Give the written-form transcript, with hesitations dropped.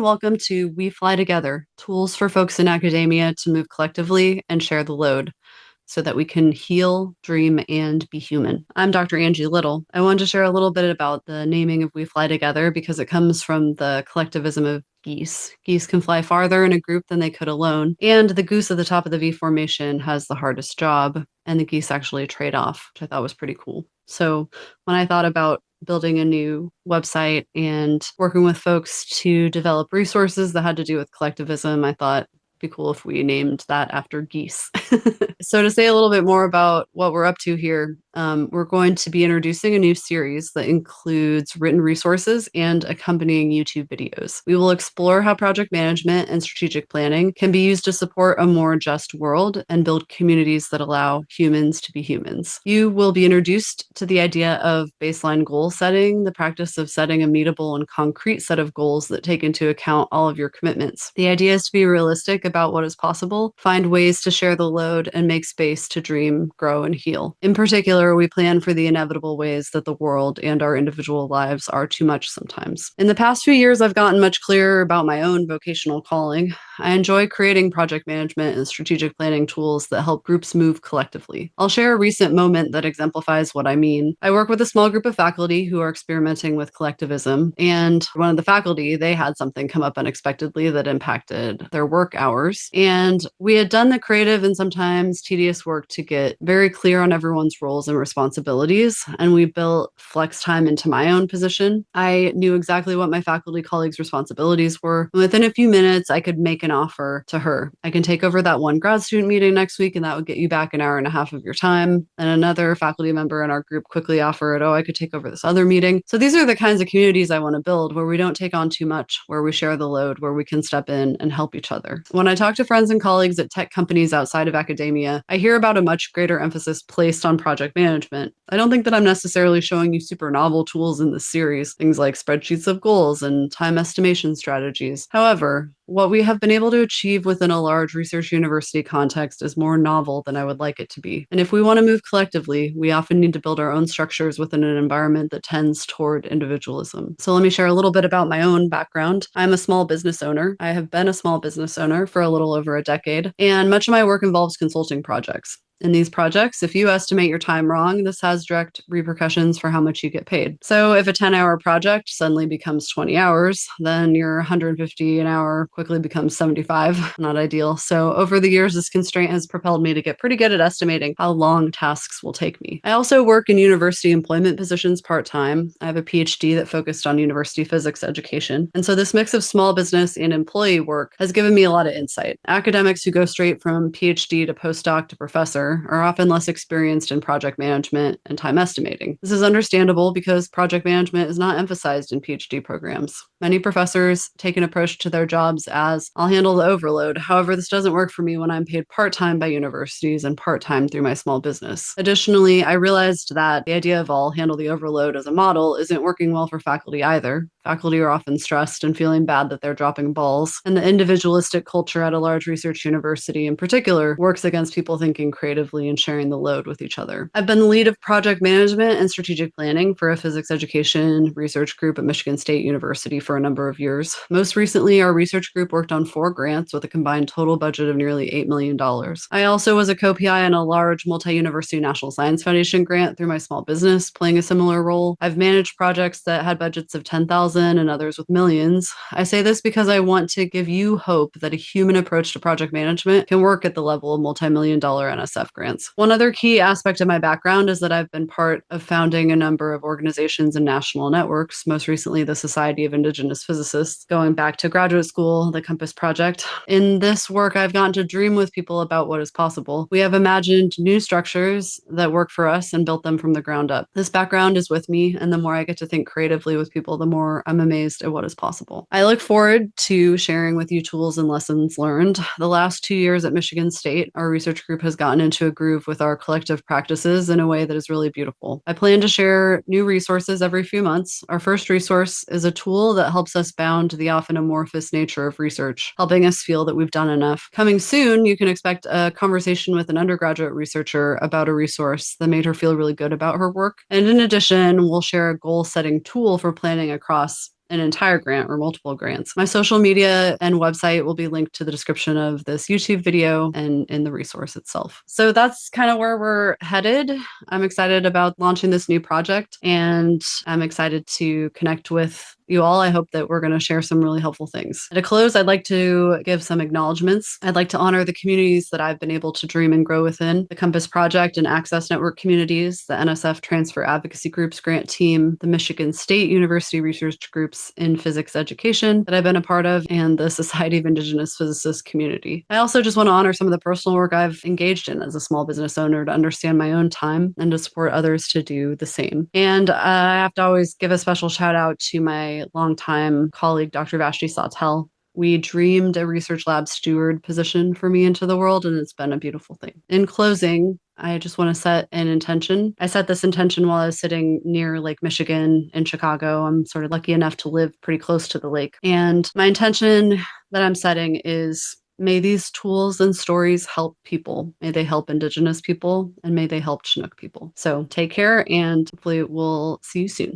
and welcome to We Fly Together, tools for folks in academia to move collectively and share the load so that we can heal, dream, and be human. I'm Dr. Angie Little. I wanted to share a little bit about the naming of We Fly Together because it comes from the collectivism of geese. Geese can fly farther in a group than they could alone, and the goose at the top of the V formation has the hardest job, and the geese actually trade off, which I thought was pretty cool. So when I thought about building a new website and working with folks to develop resources that had to do with collectivism, I thought it'd be cool if we named that after geese. So to say a little bit more about what we're up to here, we're going to be introducing a new series that includes written resources and accompanying YouTube videos. We will explore how project management and strategic planning can be used to support a more just world and build communities that allow humans to be humans. You will be introduced to the idea of baseline goal setting, the practice of setting a meetable and concrete set of goals that take into account all of your commitments. The idea is to be realistic about what is possible, find ways to share the load, and make space to dream, grow, and heal. In particular, we plan for the inevitable ways that the world and our individual lives are too much sometimes. In the past few years, I've gotten much clearer about my own vocational calling. I enjoy creating project management and strategic planning tools that help groups move collectively. I'll share a recent moment that exemplifies what I mean. I work with a small group of faculty who are experimenting with collectivism, and one of the faculty, they had something come up unexpectedly that impacted their work hours. And we had done the creative and sometimes tedious work to get very clear on everyone's roles and responsibilities, and we built flex time into my own position. I knew exactly what my faculty colleagues' responsibilities were, and within a few minutes, I could make an offer to her. I can take over that one grad student meeting next week, and that would get you back an hour and a half of your time. And another faculty member in our group quickly offered, oh, I could take over this other meeting. So these are the kinds of communities I want to build where we don't take on too much, where we share the load, where we can step in and help each other. When I talk to friends and colleagues at tech companies outside of academia, I hear about a much greater emphasis placed on project management. I don't think that I'm necessarily showing you super novel tools in this series, things like spreadsheets of goals and time estimation strategies. However, what we have been able to achieve within a large research university context is more novel than I would like it to be. And if we want to move collectively, we often need to build our own structures within an environment that tends toward individualism. So let me share a little bit about my own background. I'm a small business owner. I have been a small business owner for a little over a decade, and much of my work involves consulting projects. In these projects, if you estimate your time wrong, this has direct repercussions for how much you get paid. So if a 10-hour project suddenly becomes 20 hours, then your 150 an hour quickly becomes 75. Not ideal. So over the years, this constraint has propelled me to get pretty good at estimating how long tasks will take me. I also work in university employment positions part-time. I have a PhD that focused on university physics education. And so this mix of small business and employee work has given me a lot of insight. Academics who go straight from PhD to postdoc to professor are often less experienced in project management and time estimating. This is understandable because project management is not emphasized in PhD programs. Many professors take an approach to their jobs as, I'll handle the overload. However, this doesn't work for me when I'm paid part-time by universities and part-time through my small business. Additionally, I realized that the idea of I'll handle the overload as a model isn't working well for faculty either. Faculty are often stressed and feeling bad that they're dropping balls, and the individualistic culture at a large research university in particular works against people thinking creatively and sharing the load with each other. I've been the lead of project management and strategic planning for a physics education research group at Michigan State University for a number of years. Most recently, our research group worked on 4 grants with a combined total budget of nearly $8 million. I also was a co-PI on a large multi-university National Science Foundation grant through my small business, playing a similar role. I've managed projects that had budgets of 10,000 and others with millions. I say this because I want to give you hope that a human approach to project management can work at the level of multi-million-dollar NSF grants. One other key aspect of my background is that I've been part of founding a number of organizations and national networks, most recently the Society of Indigenous Physicists, going back to graduate school, the Compass Project. In this work, I've gotten to dream with people about what is possible. We have imagined new structures that work for us and built them from the ground up. This background is with me, and the more I get to think creatively with people, the more I'm amazed at what is possible. I look forward to sharing with you tools and lessons learned. The last 2 years at Michigan State, our research group has gotten into a groove with our collective practices in a way that is really beautiful. I plan to share new resources every few months. Our first resource is a tool that helps us bound the often amorphous nature of research, helping us feel that we've done enough. Coming soon, you can expect a conversation with an undergraduate researcher about a resource that made her feel really good about her work. And in addition, we'll share a goal-setting tool for planning across an entire grant or multiple grants. My social media and website will be linked to the description of this YouTube video and in the resource itself. So that's kind of where we're headed. I'm excited about launching this new project, and I'm excited to connect with you all. I hope that we're going to share some really helpful things. To close, I'd like to give some acknowledgments. I'd like to honor the communities that I've been able to dream and grow within: the Compass Project and Access Network communities, the NSF Transfer Advocacy Groups grant team, the Michigan State University research groups in physics education that I've been a part of, and the Society of Indigenous Physicists community. I also just want to honor some of the personal work I've engaged in as a small business owner to understand my own time and to support others to do the same. And I have to always give a special shout out to my longtime colleague, Dr. Vashti Sautel. We dreamed a research lab steward position for me into the world, and it's been a beautiful thing. In closing, I just want to set an intention. I set this intention while I was sitting near Lake Michigan in Chicago. I'm sort of lucky enough to live pretty close to the lake. And my intention that I'm setting is, may these tools and stories help people. May they help Indigenous people, and may they help Chinook people. So take care, and hopefully we'll see you soon.